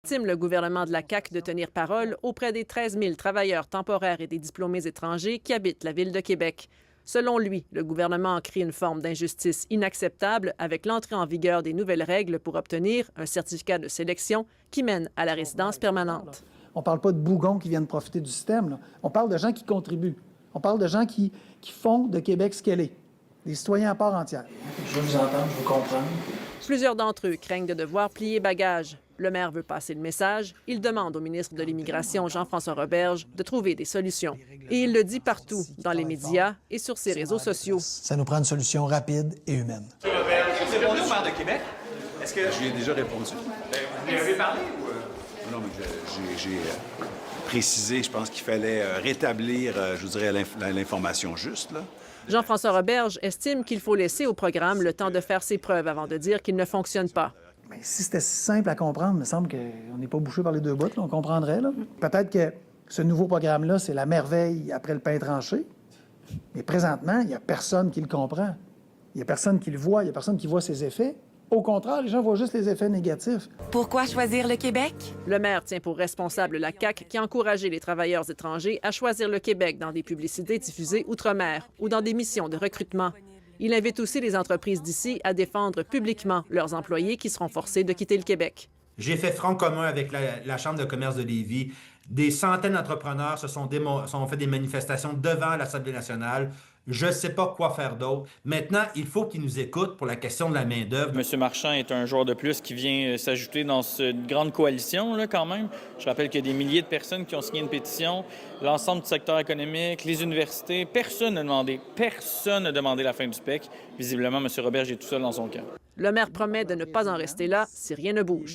Estime le gouvernement de la CAQ de tenir parole auprès des 13 000 travailleurs temporaires et des diplômés étrangers qui habitent la ville de Québec. Selon lui, le gouvernement crée une forme d'injustice inacceptable avec l'entrée en vigueur des nouvelles règles pour obtenir un certificat de sélection qui mène à la résidence permanente. On ne parle pas de bougons qui viennent profiter du système, là. On parle de gens qui contribuent. On parle de gens qui font de Québec ce qu'elle est. Des citoyens à part entière. Je veux vous entendre, je veux comprendre. Plusieurs d'entre eux craignent de devoir plier bagage. Le maire veut passer le message. Il demande au ministre de l'Immigration, Jean-François Roberge, de trouver des solutions. Et il le dit partout, dans les médias et sur ses réseaux sociaux. Ça nous prend une solution rapide et humaine. Vous avez répondu au maire de Québec? Est-ce que... J'y ai déjà répondu. Vous lui avez parlé ou... Non, mais j'ai précisé, je pense qu'il fallait rétablir, je vous dirais, l'information juste, là. Jean-François Roberge estime qu'il faut laisser au programme le temps de faire ses preuves avant de dire qu'il ne fonctionne pas. Mais si c'était si simple à comprendre, il me semble qu'on n'est pas bouché par les deux bouts, là, on comprendrait. Là. Peut-être que ce nouveau programme-là, c'est la merveille après le pain tranché. Mais présentement, il n'y a personne qui le comprend. Il n'y a personne qui le voit, il n'y a personne qui voit ses effets. Au contraire, les gens voient juste les effets négatifs. Pourquoi choisir le Québec? Le maire tient pour responsable la CAQ qui a encouragé les travailleurs étrangers à choisir le Québec dans des publicités diffusées outre-mer ou dans des missions de recrutement. Il invite aussi les entreprises d'ici à défendre publiquement leurs employés qui seront forcés de quitter le Québec. J'ai fait front commun avec la Chambre de commerce de Lévis. Des centaines d'entrepreneurs se sont fait des manifestations devant l'Assemblée nationale. Je ne sais pas quoi faire d'autre. Maintenant, il faut qu'ils nous écoutent pour la question de la main-d'œuvre. M. Marchand est un joueur de plus qui vient s'ajouter dans cette grande coalition, là, quand même. Je rappelle qu'il y a des milliers de personnes qui ont signé une pétition, l'ensemble du secteur économique, les universités. Personne n'a demandé la fin du PEC. Visiblement, M. Roberge est tout seul dans son camp. Le maire promet de ne pas en rester là si rien ne bouge.